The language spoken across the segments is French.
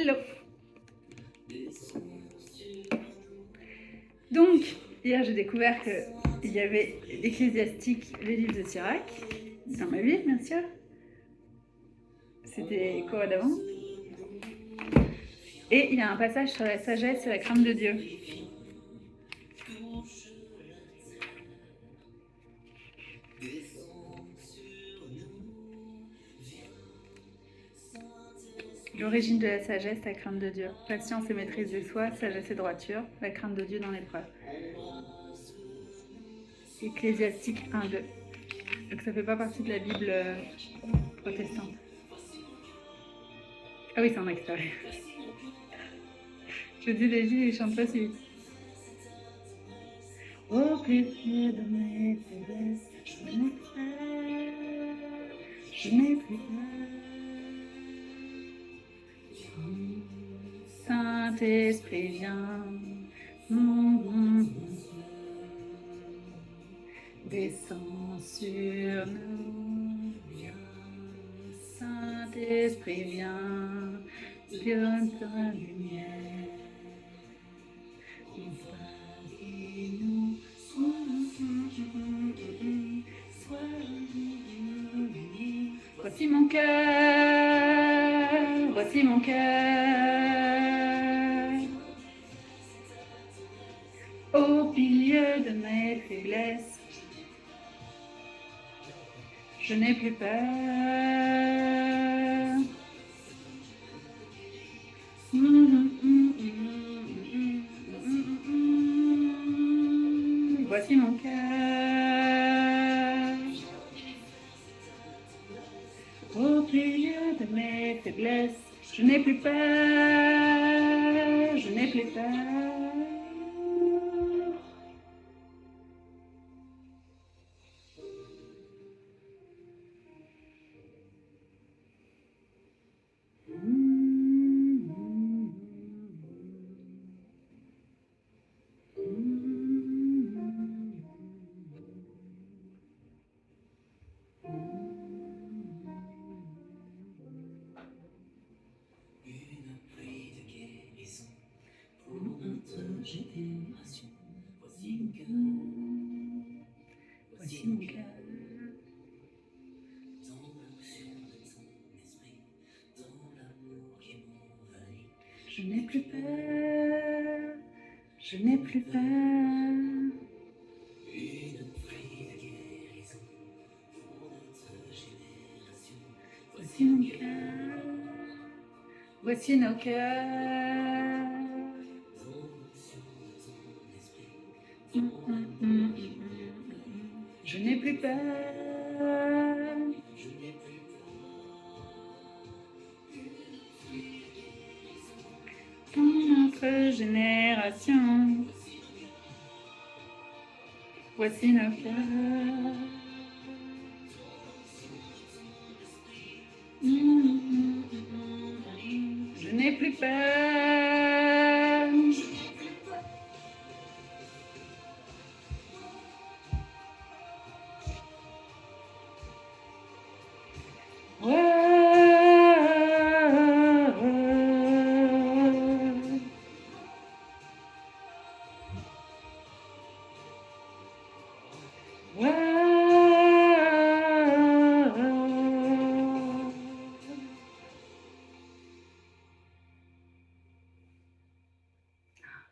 Hello. Donc, hier j'ai découvert qu'il y avait l'Ecclésiastique, le livre de Sirach, dans ma vie, bien sûr. C'était cours d'avant. Et il y a un passage sur la sagesse et la crainte de Dieu. L'origine de la sagesse, la crainte de Dieu. Patience et maîtrise de soi, sagesse et droiture, la crainte de Dieu dans l'épreuve. Ecclésiastique 1-2. Donc ça fait pas partie de la Bible protestante. Ah oui, c'est en extérieur. Je dis les gilets, je chante pas si vite. Au plus près de mes faiblesses, je n'ai plus peur. Saint-Esprit vient, descend sur nous, Saint-Esprit vient, viens ta lumière, nous voici mon cœur, voici mon cœur. Au milieu de mes faiblesses, je n'ai plus peur. Voici mon cœur. Au milieu de mes faiblesses, je n'ai plus peur. Je n'ai plus peur. Génération, voici mon cœur, Voici mon cœur. dans l'onction de ton esprit, dans l'amour qui m'envahit. Je n'ai plus peur. Je n'ai plus peur. Une pluie de guérison pour notre génération. Voici mon cœur. Voici nos cœurs. Dans l'onction de ton esprit, Je n'ai plus peur. je n'ai plus Dans notre génération. Voici nos cœurs. Je n'ai plus peur.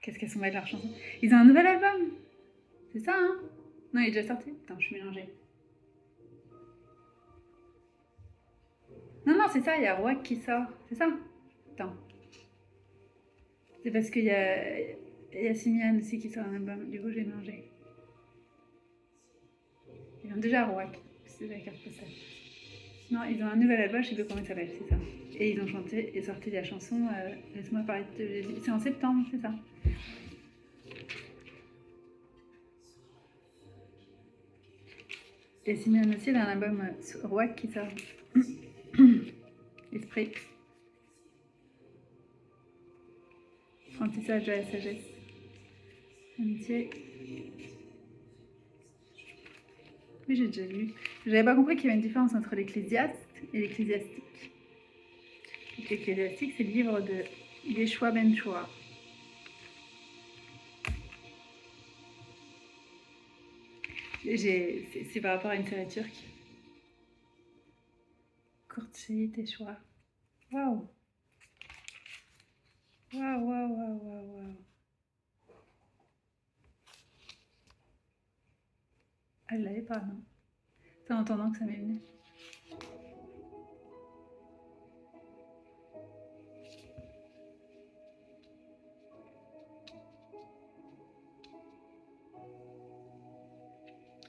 Qu'est-ce qu'elles sont belles leurs chansons. Ils ont un nouvel album. C'est ça, hein? Non, il est déjà sorti. Attends, je suis mélangée. Non, c'est ça, il y a Roac qui sort. C'est ça? Attends. C'est parce qu'il y a Simian aussi qui sort un album. Du coup, j'ai mélangé. Ils ont déjà Roac. C'est la carte postale. Non, ils ont un nouvel album, je sais plus comment il s'appelle, c'est ça. Et ils ont chanté et sorti la chanson Laisse-moi parler de Jésus. C'est en septembre, c'est ça. Et Simian aussi, il a un album Roac qui sort. Esprit. Apprentissage de la sagesse. Amitié. Oui, j'ai déjà lu. J'avais pas compris qu'il y avait une différence entre l'ecclésiaste et l'ecclésiastique. ecclésiastique, c'est le livre de Yeshua Ben Shua. C'est par rapport à une série turque. Kurtsi Teshua. Waouh! Waouh, waouh, waouh, waouh, waouh. Ah, je l'avais pas, non. C'est en entendant que ça m'est venu.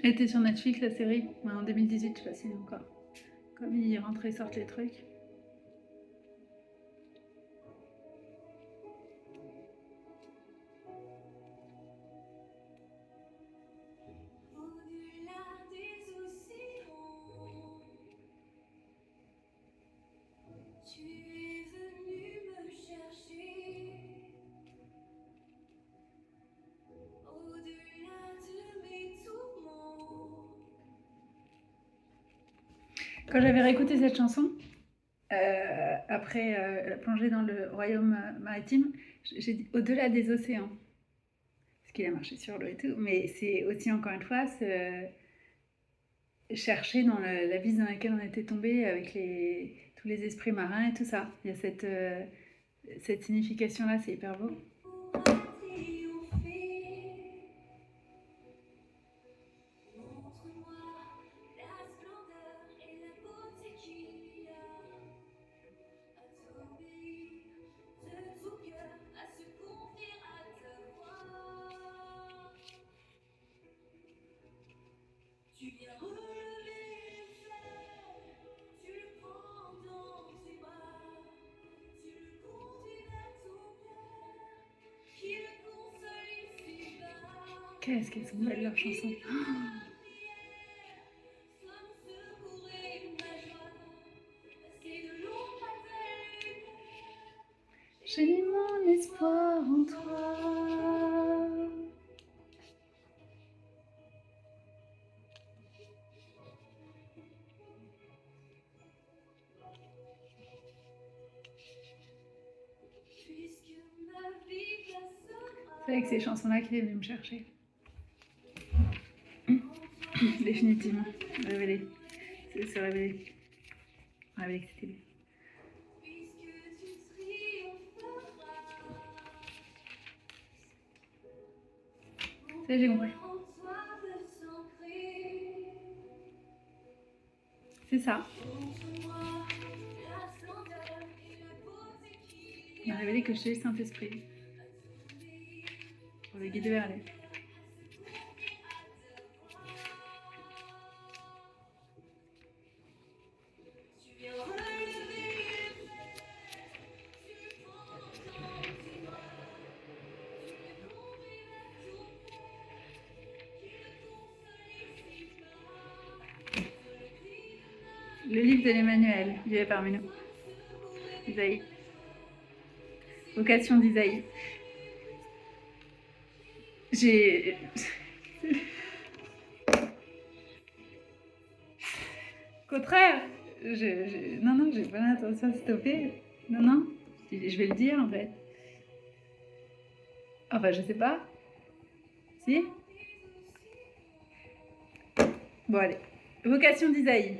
Elle était sur Netflix, la série, en 2018, je sais pas si encore. Comme ils rentrent et sortent les trucs. Au-delà des océans, tu es venu me chercher. Au-delà de mes tourments, Quand j'avais réécouté cette chanson, après la plongée dans le royaume maritime, j'ai dit au-delà des océans. Parce qu'il a marché sur l'eau et tout. Mais c'est aussi, encore une fois, chercher dans la vie dans laquelle on était tombé avec tous les esprits marins et tout ça. Il y a cette signification-là, c'est hyper beau. pourra triompher. Montre-moi la splendeur et la beauté qu'il y a à t'obéir de tout cœur, à se confier à ta voix. Tu viens relever le fleuve, tu le prends dans tes bras, tu le conduis vers ton cœur, qui le console ici-bas. Qu'est-ce qu'elles sont belles leurs chansons. Sois mon secours et ma joie, passer de l'ombre à ta lumière. J'ai mis mon espoir en toi. Puisque ma vie passera, C'est avec ces chansons-là qu'il est venu me chercher. Définitivement. Révélé. C'est se révéler. Révéler que c'était lui. puisque tu triompheras. Ça y est, j'ai compris. En toi veut s'ancrer. C'est ça. Montre-moi la splendeur et la beauté qu'il Il y m'a a révélé que j'étais le Saint-Esprit. à t'obéir, Pour le guider vers les. à se confier à ta voix. Tu viens relever le fleuve, tu le prends dans tes bras, tu le conduis vers ton cœur, qui le console ici-bas. Sur le cri de Le livre de l'Emmanuel, Dieu est parmi nous. Isaïe. Vocation d'Isaïe. J'ai. Au contraire, non, j'ai pas l'intention de stopper. Non, je vais le dire en fait. Enfin, je sais pas. Si? Bon, allez. Vocation d'Isaïe.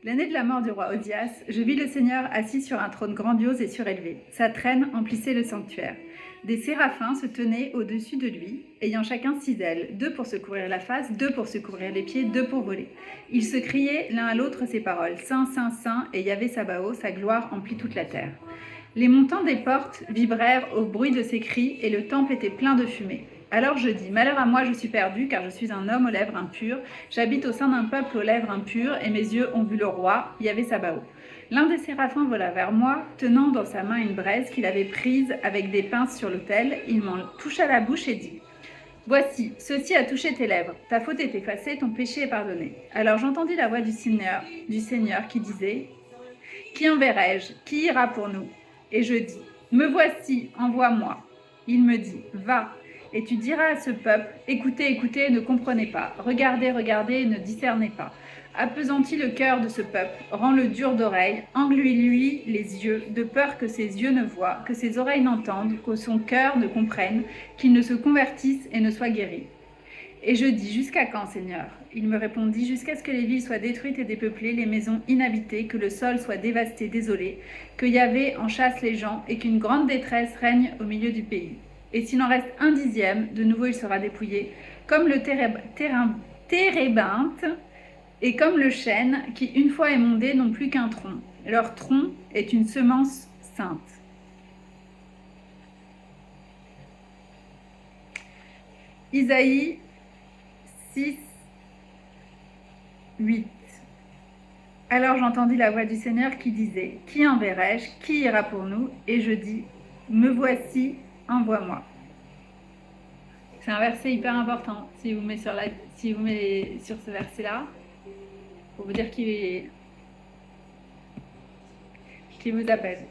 L'année de la mort du roi Odias, je vis le Seigneur assis sur un trône grandiose et surélevé. Sa traîne emplissait le sanctuaire. Des séraphins se tenaient au-dessus de lui, ayant chacun 6 ailes, 2 pour se couvrir la face, 2 pour se couvrir les pieds, 2 pour voler. Ils se criaient l'un à l'autre ces paroles, Saint, Saint, Saint, et Yahvé Sabaoth, sa gloire emplit toute la terre. Les montants des portes vibrèrent au bruit de ces cris, et le temple était plein de fumée. Alors je dis, malheur à moi, je suis perdu, car je suis un homme aux lèvres impures. J'habite au sein d'un peuple aux lèvres impures, et mes yeux ont vu le roi, Yahvé Sabaoth. L'un des séraphins vola vers moi, tenant dans sa main une braise qu'il avait prise avec des pinces sur l'autel. Il m'en toucha la bouche et dit, voici, ceci a touché tes lèvres. Ta faute est effacée, ton péché est pardonné. Alors j'entendis la voix du Seigneur qui disait, qui enverrai-je? Qui ira pour nous? Et je dis, me voici, envoie-moi. Il me dit, va. Et tu diras à ce peuple, écoutez, écoutez, ne comprenez pas. Regardez, regardez, ne discernez pas. Appesantis le cœur de ce peuple, rends-le dur d'oreille, englue-lui les yeux, de peur que ses yeux ne voient, que ses oreilles n'entendent, que son cœur ne comprenne, qu'il ne se convertisse et ne soit guéri. Et je dis, jusqu'à quand, Seigneur? Il me répondit, jusqu'à ce que les villes soient détruites et dépeuplées, les maisons inhabitées, que le sol soit dévasté, désolé, que Yahvé en chasse les gens et qu'une grande détresse règne au milieu du pays. Et s'il en reste un dixième, de nouveau il sera dépouillé, comme le térébinthe et comme le chêne, qui une fois émondé n'ont plus qu'un tronc. Leur tronc est une semence sainte. Isaïe 6, 8. Alors j'entendis la voix du Seigneur qui disait, qui enverrai-je? Qui ira pour nous? Et je dis, me voici, envoie-moi. C'est un verset hyper important. Si vous mettez sur ce verset-là, pour vous dire qu'il vous appelle.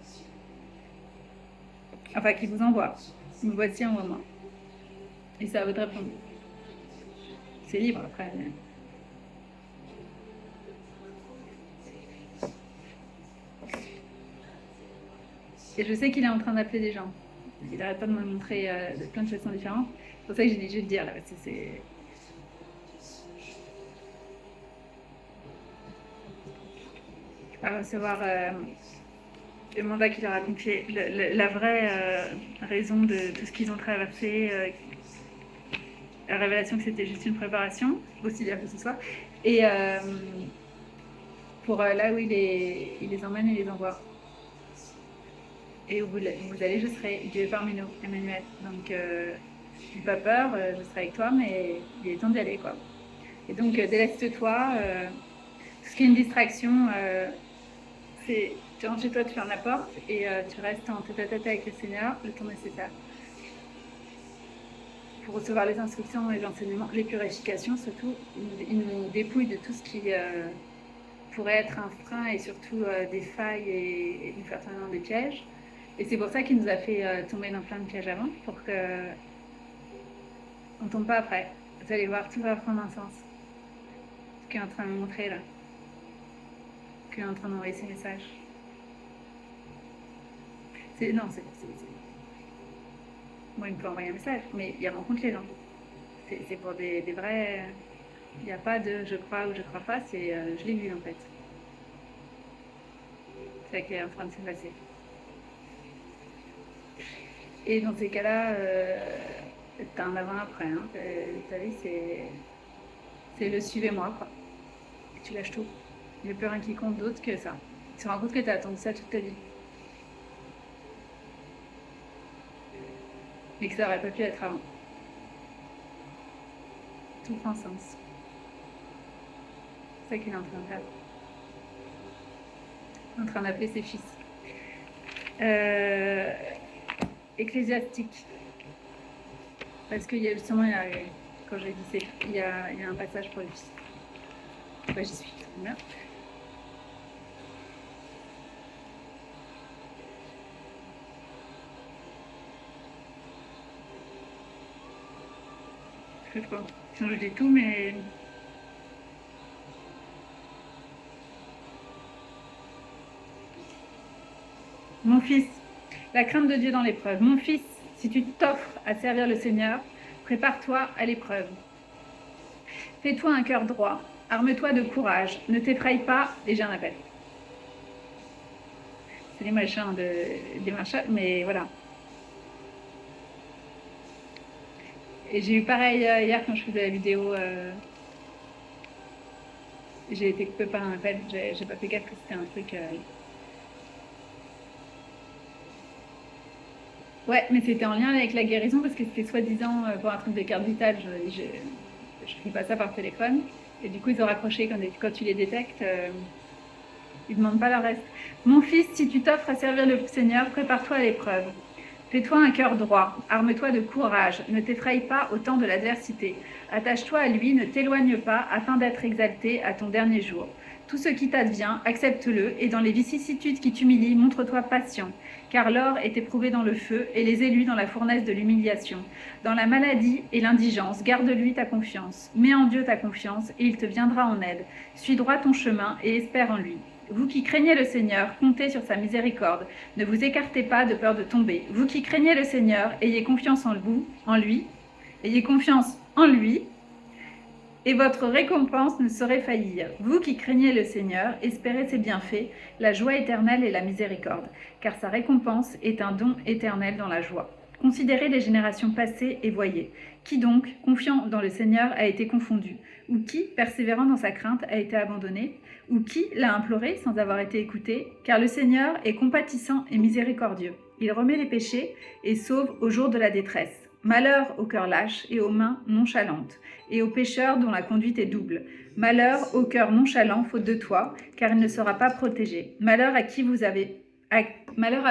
Enfin, qu'il vous envoie. Me voici, envoie-moi. Et c'est à vous de répondre. C'est libre après. Et je sais qu'il est en train d'appeler des gens. Il n'arrête pas de me montrer de plein de façons différentes. C'est pour ça que j'ai dit, je vais te dire là, parce que c'est... À recevoir le mandat qu'il leur a confié, la vraie raison de tout ce qu'ils ont traversé, la révélation que c'était juste une préparation, aussi bien que ce soit, et pour là où il les emmène et les envoie. Et où vous allez, je serai, Dieu est parmi nous, Emmanuel. Donc, n'aie pas peur, je serai avec toi, mais il est temps d'y aller, quoi. Et donc, déleste-toi. Tout ce qui est une distraction, c'est tu rentres chez toi, tu fermes la porte et tu restes en tête-à-tête avec le Seigneur le temps nécessaire pour recevoir les instructions et l'enseignement, les purifications surtout. Il nous dépouille de tout ce qui pourrait être un frein et surtout des failles et nous faire tomber dans des pièges. Et c'est pour ça qu'il nous a fait tomber dans plein de pièges avant, pour que on ne tombe pas après. Vous allez voir, tout va prendre un sens. Ce qu'il est en train de me montrer là. Qu'il est en train d'envoyer ces messages. Non, c'est... Moi, il me peut envoyer un message, mais il rencontre les gens. C'est pour des vrais... Il n'y a pas de je crois ou je crois pas, c'est je l'ai vu en fait. C'est ça qui est en train de se passer. Et dans ces cas-là, t'as un avant-après. Hein. Ta vie, c'est le suivez-moi, quoi. Et tu lâches tout. Il n'y a plus rien qui compte d'autre que ça. Tu te rends compte que tu as attendu ça toute ta vie. Mais que ça n'aurait pas pu être avant. Tout prend sens. C'est ça qu'il est en train de faire. En train d'appeler ses fils. Ecclésiastique. Parce qu'il y a justement, quand j'ai dit il y a un passage pour les fils. J'y suis. Bien. Je sais pas. Sinon, je dis tout, mais... Mon fils, la crainte de Dieu dans l'épreuve. Mon fils, si tu t'offres à servir le Seigneur, prépare-toi à l'épreuve. Fais-toi un cœur droit, arme-toi de courage, ne t'effraie pas, et j'ai un appel. C'est des machins, mais voilà. Et j'ai eu pareil hier quand je faisais la vidéo. J'ai été coupée par un appel, j'ai pas fait gaffe que c'était un truc... Ouais, mais c'était en lien avec la guérison parce que c'était soi-disant pour un truc de carte vitale. Je fais pas ça par téléphone. Et du coup, ils ont raccroché quand tu les détectes. Ils ne demandent pas le reste. Mon fils, si tu t'offres à servir le Seigneur, prépare-toi à l'épreuve. Fais-toi un cœur droit, arme-toi de courage, ne t'effraie pas au temps de l'adversité. Attache-toi à lui, ne t'éloigne pas, afin d'être exalté à ton dernier jour. Tout ce qui t'advient, accepte-le, et dans les vicissitudes qui t'humilient, montre-toi patient, car l'or est éprouvé dans le feu, et les élus dans la fournaise de l'humiliation. Dans la maladie et l'indigence, garde-lui ta confiance. Mets en Dieu ta confiance, et il te viendra en aide. Suis droit ton chemin, et espère en lui. Vous qui craignez le Seigneur, comptez sur sa miséricorde. Ne vous écartez pas de peur de tomber. Vous qui craignez le Seigneur, ayez confiance en lui. Ayez confiance en lui, et votre récompense ne saurait faillir. Vous qui craignez le Seigneur, espérez ses bienfaits, la joie éternelle et la miséricorde, car sa récompense est un don éternel dans la joie. Considérez les générations passées et voyez. Qui donc, confiant dans le Seigneur, a été confondu? Ou qui, persévérant dans sa crainte, a été abandonné? Ou qui l'a imploré sans avoir été écouté? Car le Seigneur est compatissant et miséricordieux. Il remet les péchés et sauve au jour de la détresse. Malheur au cœur lâche et aux mains nonchalantes, et aux pécheurs dont la conduite est double. Malheur au cœur nonchalant, faute de toi, car il ne sera pas protégé. Malheur à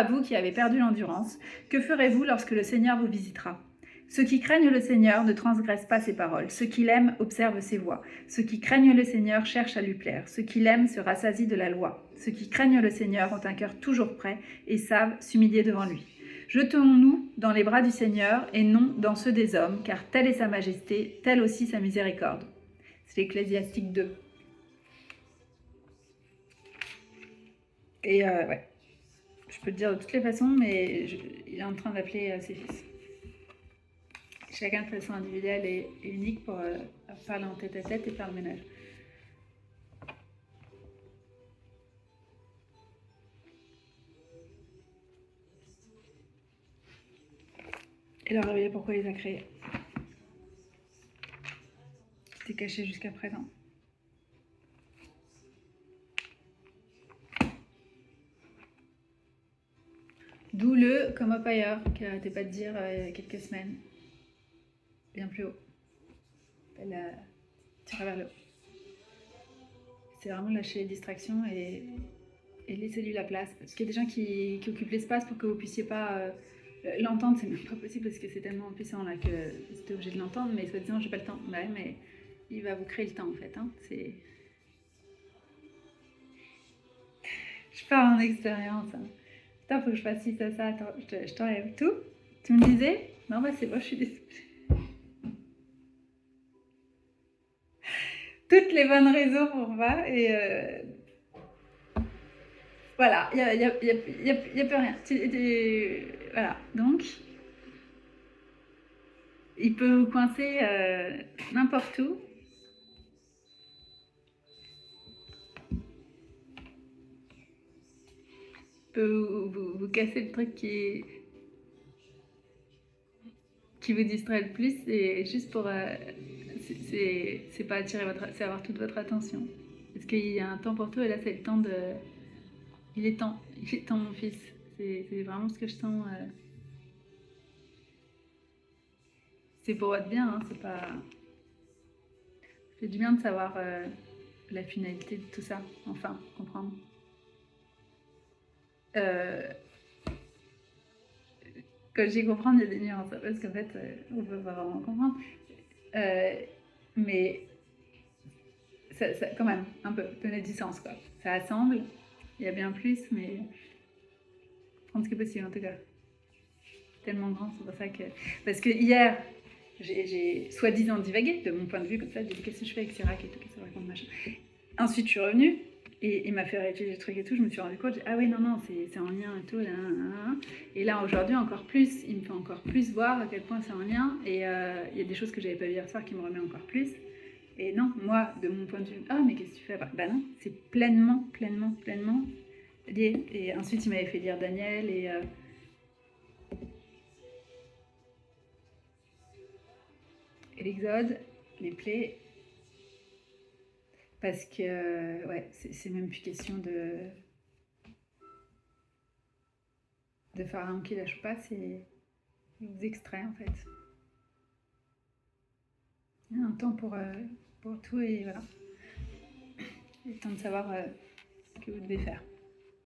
vous qui avez perdu l'endurance. Que ferez-vous lorsque le Seigneur vous visitera? Ceux qui craignent le Seigneur ne transgressent pas ses paroles. Ceux qui l'aiment observent ses voies. Ceux qui craignent le Seigneur cherchent à lui plaire. Ceux qui l'aiment se rassasient de la loi. Ceux qui craignent le Seigneur ont un cœur toujours prêt et savent s'humilier devant lui. Jetons-nous dans les bras du Seigneur et non dans ceux des hommes, car telle est sa majesté, telle aussi sa miséricorde. C'est l'Ecclésiastique 2. Et ouais, je peux te dire de toutes les façons, mais il est en train d'appeler ses fils. Chacun de façon individuelle et unique pour parler en tête-à-tête et faire le ménage. Et leur révéler pourquoi il les a créés. C'était caché jusqu'à présent. D'où le come up ailleurs, qui n'arrêtait pas de dire il y a quelques semaines. Bien plus haut. Elle tire vers le haut. C'est vraiment lâcher les distractions et laissez-lui la place. Parce qu'il y a des gens qui occupent l'espace pour que vous puissiez pas l'entendre. C'est même pas possible parce que c'est tellement puissant là que vous êtes obligé de l'entendre. Mais soi-disant, j'ai pas le temps. Ouais, mais il va vous créer le temps en fait. Hein. Je parle en expérience. Hein. Putain, faut que je fasse ci, ça. Attends, je t'enlève tout. Tu me disais? Non, bah c'est bon, je suis désolée. Toutes les bonnes raisons pour pas et voilà, il y a plus rien. Voilà, donc il peut vous coincer n'importe où. Il peut vous casser le truc qui vous distrait le plus et juste pour c'est pas attirer c'est avoir toute votre attention parce qu'il y a un temps pour tout et là c'est le temps de il est temps mon fils, c'est vraiment ce que je sens c'est pour votre bien, hein, c'est pas c'est du bien de savoir la finalité de tout ça, enfin comprendre quand je dis comprendre, il y a des nuances parce qu'en fait on peut pas vraiment comprendre mais ça, quand même, un peu, donner du sens, quoi. Ça assemble, il y a bien plus, mais prendre ce qui est possible, en tout cas. Tellement grand, c'est pour ça que... Parce que hier, j'ai soi-disant divagué, de mon point de vue, comme ça, j'ai dit qu'est-ce que je fais avec Sirac et tout, qu'est-ce que ça raconte, machin. Ensuite, je suis revenue, et il m'a fait réétudier le truc et tout, je me suis rendu compte, j'ai dit, ah oui, non, c'est en lien et tout, là. Et là, aujourd'hui, encore plus, il me fait encore plus voir à quel point c'est en lien, et il y a des choses que j'avais pas vues hier soir qui me remet encore plus. Et non, moi, de mon point de vue, ah, mais qu'est-ce que tu fais? Bah non, c'est pleinement lié. Et ensuite, il m'avait fait lire Daniel et l'Exode, les plaies. Parce que, ouais, c'est même plus question de Pharaon qui lâche pas, c'est des extraits en fait. Il y a un temps pour tout et voilà. Il est temps de savoir ce que vous devez faire.